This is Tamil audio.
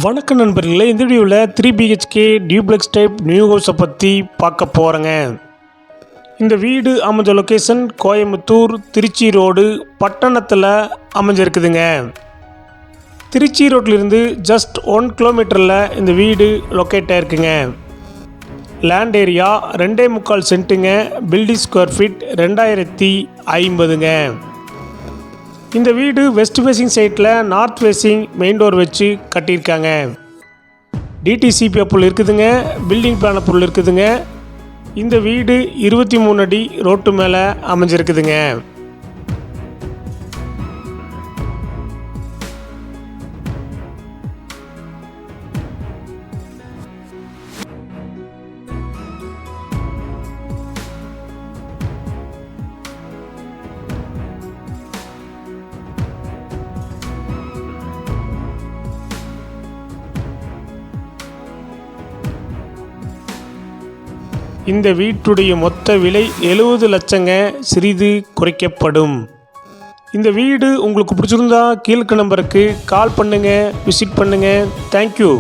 வணக்கம் நண்பர்களே, இந்த வீடியோவில் 3 BHK டியூப்ளெக்ஸ் டைப் நியூ ஹவுஸை பற்றி பார்க்க போகிறேங்க. இந்த வீடு அமைஞ்ச லொக்கேஷன் கோயம்புத்தூர் திருச்சி ரோடு பட்டணத்தில் அமைஞ்சிருக்குதுங்க. திருச்சி ரோட்லேருந்து ஜஸ்ட் 1 கிலோமீட்டரில் இந்த வீடு லொக்கேட் ஆகிருக்குங்க. லேண்ட் ஏரியா 2.25 சென்ட்டுங்க. பில்டிங் ஸ்கொயர் ஃபீட் 2050ங்க. இந்த வீடு வெஸ்ட் ஃபேசிங் சைட்டில் நார்த் ஃபேசிங் மெயின் டோர் வச்சு கட்டியிருக்காங்க. டிடிசிபி அப்ரூவல் இருக்குதுங்க. பில்டிங் பிளான் அப்ரூவல் இருக்குதுங்க. இந்த வீடு 23 அடி ரோட்டு மேலே அமைஞ்சிருக்குதுங்க. இந்த வீட்டுடைய மொத்த விலை 70 லட்சங்க. சிறிது குறைக்கப்படும். இந்த வீடு உங்களுக்கு பிடிச்சிருந்தா கீழ்க்க நம்பருக்கு கால் பண்ணுங்கள், விசிட் பண்ணுங்கள். தேங்க்யூ.